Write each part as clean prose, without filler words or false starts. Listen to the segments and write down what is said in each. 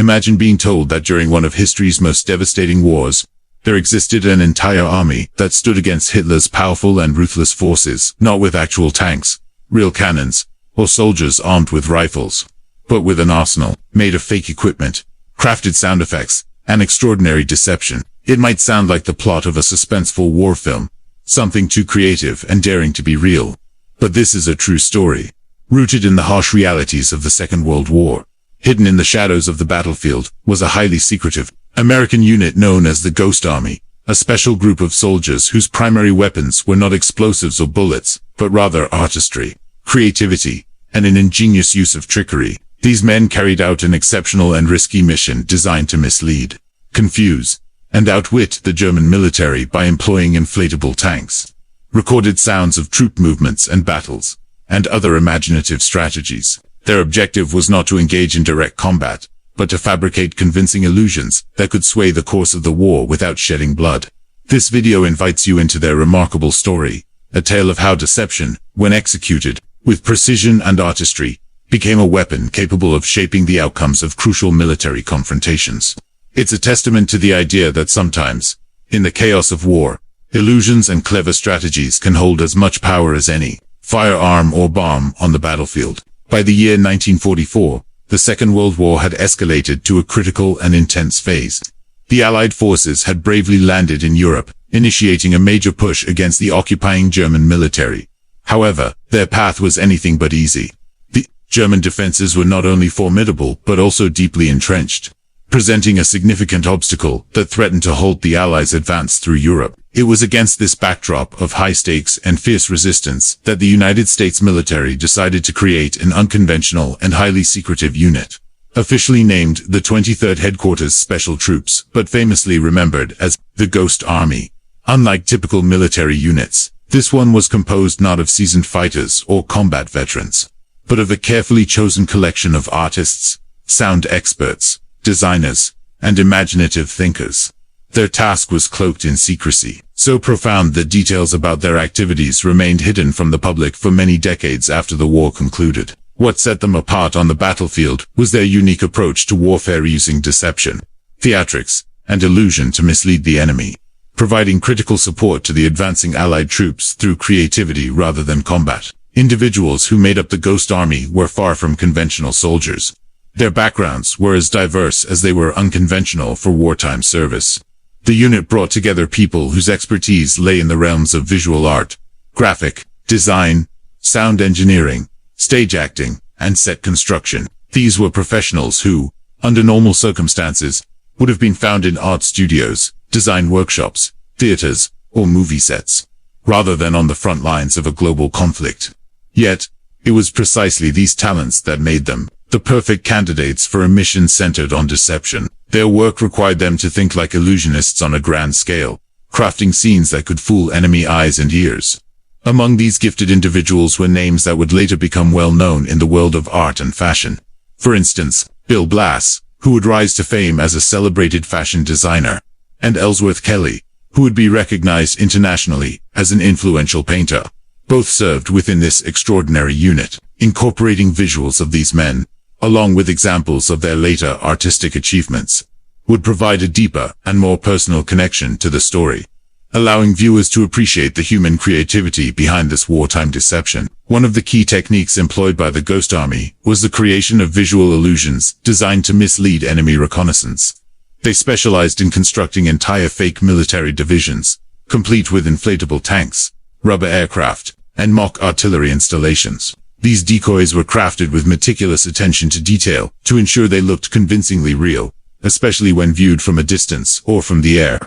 Imagine being told that during one of history's most devastating wars, there existed an entire army that stood against Hitler's powerful and ruthless forces, not with actual tanks, real cannons, or soldiers armed with rifles, but with an arsenal made of fake equipment, crafted sound effects, and extraordinary deception. It might sound like the plot of a suspenseful war film, something too creative and daring to be real. But this is a true story, rooted in the harsh realities of the Second World War. Hidden in the shadows of the battlefield was a highly secretive American unit known as the Ghost Army, a special group of soldiers whose primary weapons were not explosives or bullets, but rather artistry, creativity, and an ingenious use of trickery. These men carried out an exceptional and risky mission designed to mislead, confuse, and outwit the German military by employing inflatable tanks, recorded sounds of troop movements and battles, and other imaginative strategies. Their objective was not to engage in direct combat, but to fabricate convincing illusions that could sway the course of the war without shedding blood. This video invites you into their remarkable story, a tale of how deception, when executed with precision and artistry, became a weapon capable of shaping the outcomes of crucial military confrontations. It's a testament to the idea that sometimes, in the chaos of war, illusions and clever strategies can hold as much power as any firearm or bomb on the battlefield. By the year 1944, the Second World War had escalated to a critical and intense phase. The Allied forces had bravely landed in Europe, initiating a major push against the occupying German military. However, their path was anything but easy. The German defenses were not only formidable but also deeply entrenched, presenting a significant obstacle that threatened to halt the Allies' advance through Europe. It was against this backdrop of high stakes and fierce resistance that the United States military decided to create an unconventional and highly secretive unit. Officially named the 23rd Headquarters Special Troops, but famously remembered as the Ghost Army. Unlike typical military units, this one was composed not of seasoned fighters or combat veterans, but of a carefully chosen collection of artists, sound experts, designers, and imaginative thinkers. Their task was cloaked in secrecy, so profound that details about their activities remained hidden from the public for many decades after the war concluded. What set them apart on the battlefield was their unique approach to warfare using deception, theatrics, and illusion to mislead the enemy, providing critical support to the advancing Allied troops through creativity rather than combat. Individuals who made up the Ghost Army were far from conventional soldiers. Their backgrounds were as diverse as they were unconventional for wartime service. The unit brought together people whose expertise lay in the realms of visual art, graphic design, sound engineering, stage acting, and set construction. These were professionals who, under normal circumstances, would have been found in art studios, design workshops, theaters, or movie sets, rather than on the front lines of a global conflict. Yet, it was precisely these talents that made them the perfect candidates for a mission centered on deception. Their work required them to think like illusionists on a grand scale, crafting scenes that could fool enemy eyes and ears. Among these gifted individuals were names that would later become well known in the world of art and fashion. For instance, Bill Blass, who would rise to fame as a celebrated fashion designer, and Ellsworth Kelly, who would be recognized internationally as an influential painter. Both served within this extraordinary unit. Incorporating visuals of these men, along with examples of their later artistic achievements, would provide a deeper and more personal connection to the story, allowing viewers to appreciate the human creativity behind this wartime deception. One of the key techniques employed by the Ghost Army was the creation of visual illusions designed to mislead enemy reconnaissance. They specialized in constructing entire fake military divisions, complete with inflatable tanks, rubber aircraft, and mock artillery installations. These decoys were crafted with meticulous attention to detail to ensure they looked convincingly real, especially when viewed from a distance or from the air.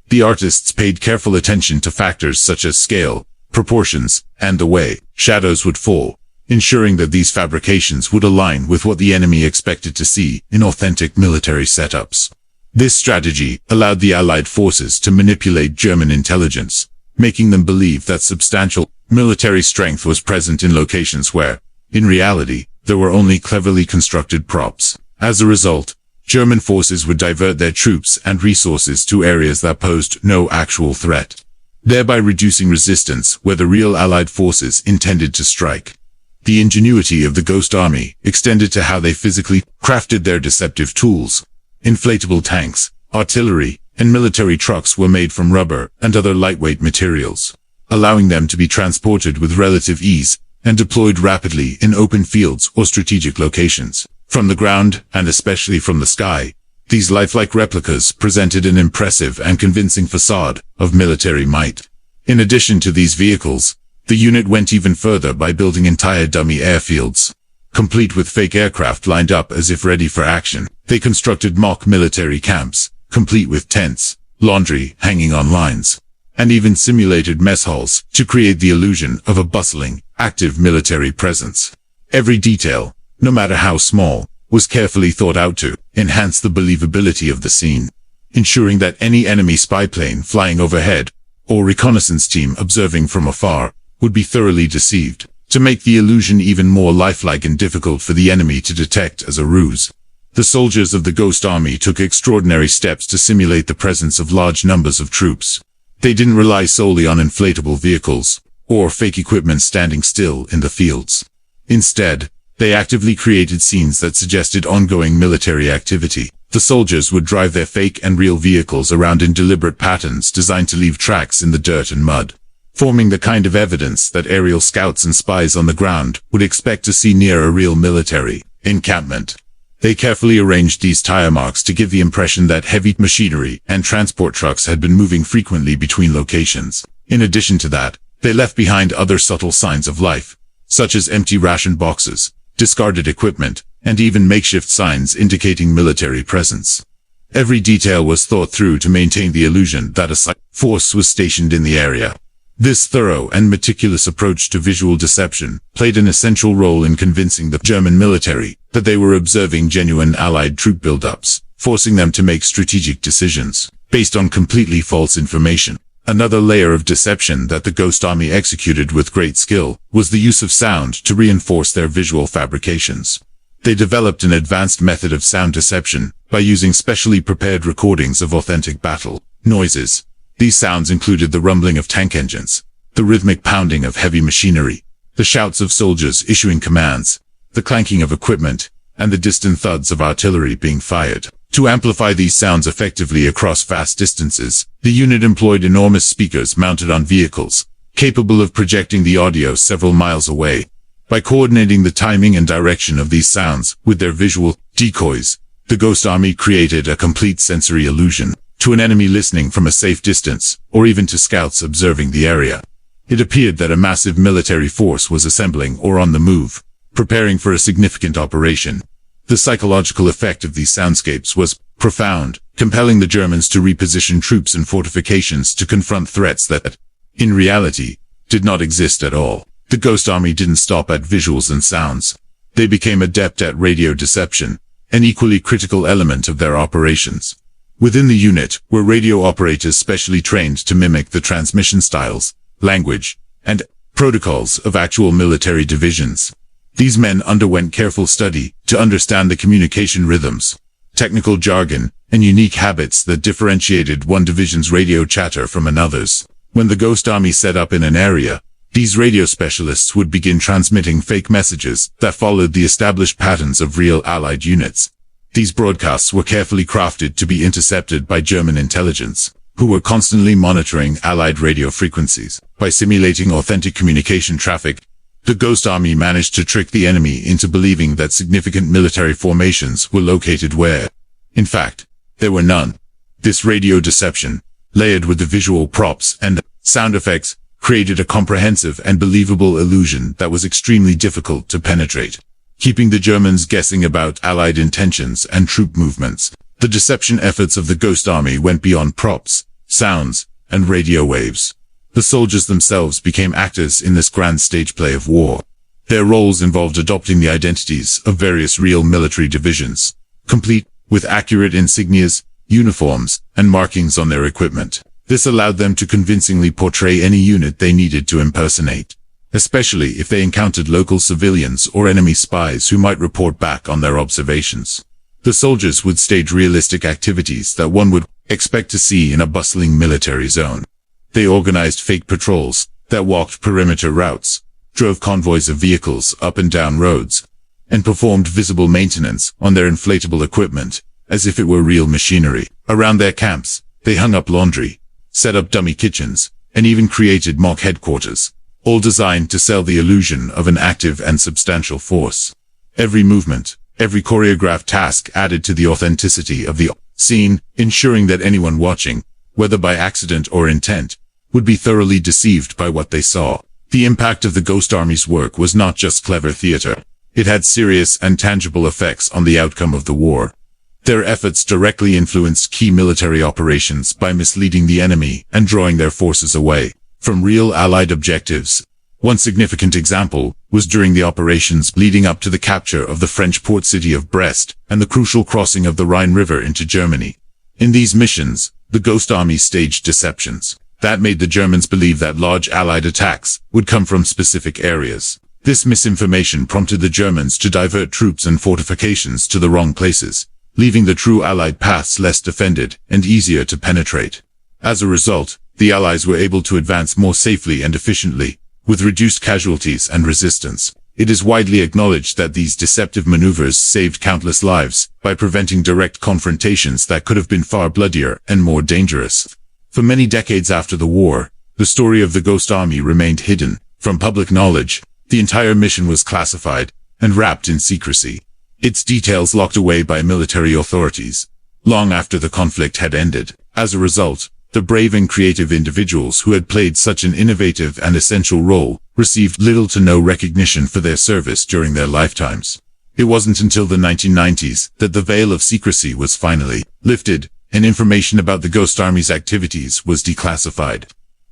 The artists paid careful attention to factors such as scale, proportions, and the way shadows would fall, ensuring that these fabrications would align with what the enemy expected to see in authentic military setups. This strategy allowed the Allied forces to manipulate German intelligence, making them believe that substantial military strength was present in locations where, in reality, there were only cleverly constructed props. As a result, German forces would divert their troops and resources to areas that posed no actual threat, thereby reducing resistance where the real Allied forces intended to strike. The ingenuity of the Ghost Army extended to how they physically crafted their deceptive tools, Inflatable tanks, artillery, and military trucks were made from rubber and other lightweight materials, allowing them to be transported with relative ease and deployed rapidly in open fields or strategic locations. From the ground, and especially from the sky, these lifelike replicas presented an impressive and convincing facade of military might. In addition to these vehicles, the unit went even further by building entire dummy airfields, complete with fake aircraft lined up as if ready for action. They constructed mock military camps, complete with tents, laundry hanging on lines, and even simulated mess halls to create the illusion of a bustling, active military presence. Every detail, no matter how small, was carefully thought out to enhance the believability of the scene, ensuring that any enemy spy plane flying overhead or reconnaissance team observing from afar would be thoroughly deceived, to make the illusion even more lifelike and difficult for the enemy to detect as a ruse. The soldiers of the Ghost Army took extraordinary steps to simulate the presence of large numbers of troops. They didn't rely solely on inflatable vehicles or fake equipment standing still in the fields. Instead, they actively created scenes that suggested ongoing military activity. The soldiers would drive their fake and real vehicles around in deliberate patterns designed to leave tracks in the dirt and mud, forming the kind of evidence that aerial scouts and spies on the ground would expect to see near a real military encampment. They carefully arranged these tire marks to give the impression that heavy machinery and transport trucks had been moving frequently between locations. In addition to that, they left behind other subtle signs of life, such as empty ration boxes, discarded equipment, and even makeshift signs indicating military presence. Every detail was thought through to maintain the illusion that a force was stationed in the area. This thorough and meticulous approach to visual deception played an essential role in convincing the German military that they were observing genuine Allied troop buildups, forcing them to make strategic decisions based on completely false information. Another layer of deception that the Ghost Army executed with great skill was the use of sound to reinforce their visual fabrications. They developed an advanced method of sound deception by using specially prepared recordings of authentic battle noises. These sounds included the rumbling of tank engines, the rhythmic pounding of heavy machinery, the shouts of soldiers issuing commands, the clanking of equipment, and the distant thuds of artillery being fired. To amplify these sounds effectively across vast distances, the unit employed enormous speakers mounted on vehicles, capable of projecting the audio several miles away. By coordinating the timing and direction of these sounds with their visual decoys, the Ghost Army created a complete sensory illusion to an enemy listening from a safe distance, or even to scouts observing the area. It appeared that a massive military force was assembling or on the move, preparing for a significant operation. The psychological effect of these soundscapes was profound, compelling the Germans to reposition troops and fortifications to confront threats that, in reality, did not exist at all. The Ghost Army didn't stop at visuals and sounds. They became adept at radio deception, an equally critical element of their operations. Within the unit were radio operators specially trained to mimic the transmission styles, language, and protocols of actual military divisions. These men underwent careful study to understand the communication rhythms, technical jargon, and unique habits that differentiated one division's radio chatter from another's. When the Ghost Army set up in an area, these radio specialists would begin transmitting fake messages that followed the established patterns of real Allied units. These broadcasts were carefully crafted to be intercepted by German intelligence, who were constantly monitoring Allied radio frequencies. By simulating authentic communication traffic, the Ghost Army managed to trick the enemy into believing that significant military formations were located where, in fact, there were none. This radio deception, layered with the visual props and sound effects, created a comprehensive and believable illusion that was extremely difficult to penetrate, keeping the Germans guessing about Allied intentions and troop movements. The deception efforts of the Ghost Army went beyond props, sounds, and radio waves. The soldiers themselves became actors in this grand stage play of war. Their roles involved adopting the identities of various real military divisions, complete with accurate insignias, uniforms, and markings on their equipment. This allowed them to convincingly portray any unit they needed to impersonate, especially if they encountered local civilians or enemy spies who might report back on their observations. The soldiers would stage realistic activities that one would expect to see in a bustling military zone. They organized fake patrols that walked perimeter routes, drove convoys of vehicles up and down roads, and performed visible maintenance on their inflatable equipment as if it were real machinery. Around their camps, they hung up laundry, set up dummy kitchens, and even created mock headquarters, all designed to sell the illusion of an active and substantial force. Every movement, every choreographed task added to the authenticity of the scene, ensuring that anyone watching, whether by accident or intent, would be thoroughly deceived by what they saw. The impact of the Ghost Army's work was not just clever theater. It had serious and tangible effects on the outcome of the war. Their efforts directly influenced key military operations by misleading the enemy and drawing their forces away from real Allied objectives. One significant example was during the operations leading up to the capture of the French port city of Brest and the crucial crossing of the Rhine River into Germany. In these missions, the Ghost Army staged deceptions that made the Germans believe that large Allied attacks would come from specific areas. This misinformation prompted the Germans to divert troops and fortifications to the wrong places, leaving the true Allied paths less defended and easier to penetrate. As a result, the Allies were able to advance more safely and efficiently, with reduced casualties and resistance. It is widely acknowledged that these deceptive maneuvers saved countless lives by preventing direct confrontations that could have been far bloodier and more dangerous. For many decades after the war, the story of the Ghost Army remained hidden from public knowledge. The entire mission was classified and wrapped in secrecy, its details locked away by military authorities, long after the conflict had ended. As a result, the brave and creative individuals who had played such an innovative and essential role received little to no recognition for their service during their lifetimes. It wasn't until the 1990s that the veil of secrecy was finally lifted, and information about the Ghost Army's activities was declassified.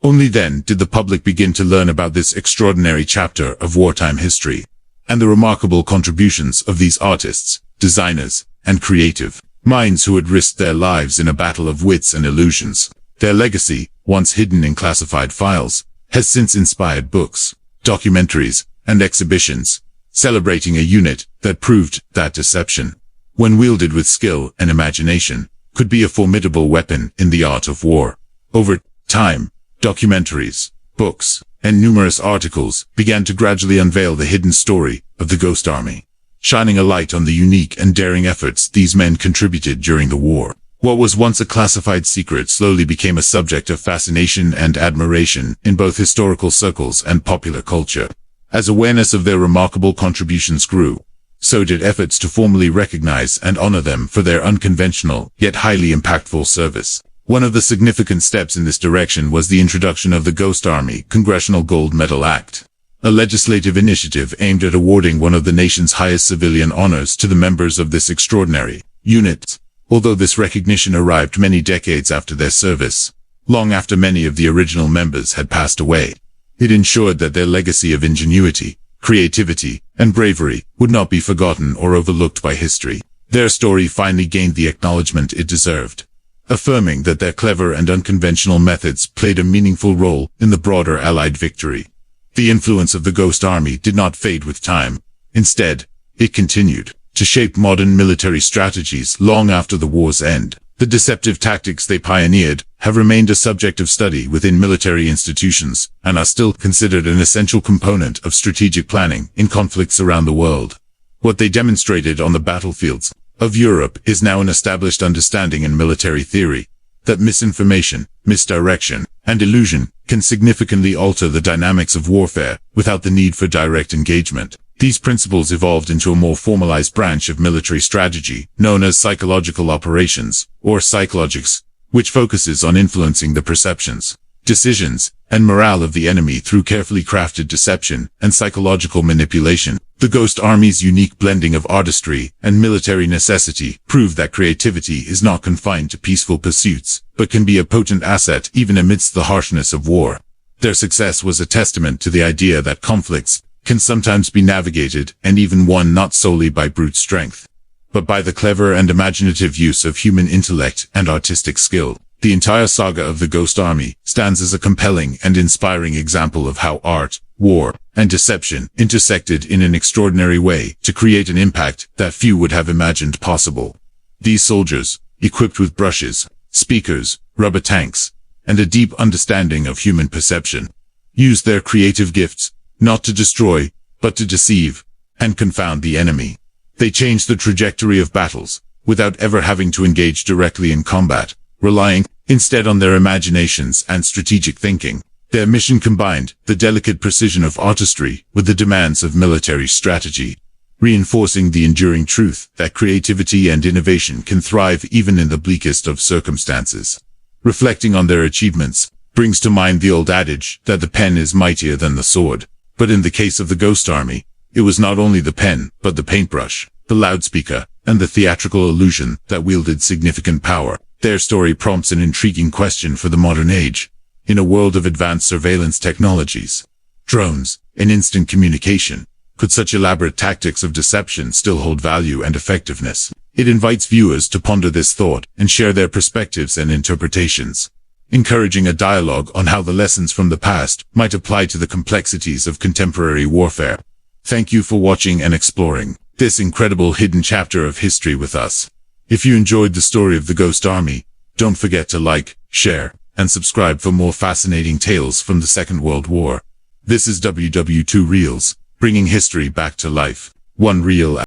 Only then did the public begin to learn about this extraordinary chapter of wartime history, and the remarkable contributions of these artists, designers, and creative minds who had risked their lives in a battle of wits and illusions. Their legacy, once hidden in classified files, has since inspired books, documentaries, and exhibitions, celebrating a unit that proved that deception, when wielded with skill and imagination, could be a formidable weapon in the art of war. Over time, documentaries, books, and numerous articles began to gradually unveil the hidden story of the Ghost Army, shining a light on the unique and daring efforts these men contributed during the war. What was once a classified secret slowly became a subject of fascination and admiration in both historical circles and popular culture. As awareness of their remarkable contributions grew, so did efforts to formally recognize and honor them for their unconventional, yet highly impactful service. One of the significant steps in this direction was the introduction of the Ghost Army Congressional Gold Medal Act, a legislative initiative aimed at awarding one of the nation's highest civilian honors to the members of this extraordinary unit. Although this recognition arrived many decades after their service, long after many of the original members had passed away, it ensured that their legacy of ingenuity, creativity, and bravery would not be forgotten or overlooked by history. Their story finally gained the acknowledgement it deserved, affirming that their clever and unconventional methods played a meaningful role in the broader Allied victory. The influence of the Ghost Army did not fade with time. Instead, it continued to shape modern military strategies long after the war's end. The deceptive tactics they pioneered have remained a subject of study within military institutions and are still considered an essential component of strategic planning in conflicts around the world. What they demonstrated on the battlefields of Europe is now an established understanding in military theory, that misinformation, misdirection, and illusion can significantly alter the dynamics of warfare without the need for direct engagement. These principles evolved into a more formalized branch of military strategy, known as psychological operations, or psychologics, which focuses on influencing the perceptions, decisions, and morale of the enemy through carefully crafted deception and psychological manipulation. The Ghost Army's unique blending of artistry and military necessity proved that creativity is not confined to peaceful pursuits, but can be a potent asset even amidst the harshness of war. Their success was a testament to the idea that conflicts can sometimes be navigated and even won not solely by brute strength, but by the clever and imaginative use of human intellect and artistic skill. The entire saga of the Ghost Army stands as a compelling and inspiring example of how art, war, and deception intersected in an extraordinary way to create an impact that few would have imagined possible. These soldiers, equipped with brushes, speakers, rubber tanks, and a deep understanding of human perception, used their creative gifts not to destroy, but to deceive and confound the enemy. They changed the trajectory of battles, without ever having to engage directly in combat, relying instead on their imaginations and strategic thinking. Their mission combined the delicate precision of artistry with the demands of military strategy, reinforcing the enduring truth that creativity and innovation can thrive even in the bleakest of circumstances. Reflecting on their achievements brings to mind the old adage that the pen is mightier than the sword. But in the case of the Ghost Army, it was not only the pen, but the paintbrush, the loudspeaker, and the theatrical illusion that wielded significant power. Their story prompts an intriguing question for the modern age. In a world of advanced surveillance technologies, drones, and instant communication, could such elaborate tactics of deception still hold value and effectiveness? It invites viewers to ponder this thought and share their perspectives and interpretations, encouraging a dialogue on how the lessons from the past might apply to the complexities of contemporary warfare. Thank you for watching and exploring this incredible hidden chapter of history with us. If you enjoyed the story of the Ghost Army, don't forget to like, share, and subscribe for more fascinating tales from the Second World War. This is WW2 Reels, bringing history back to life, one reel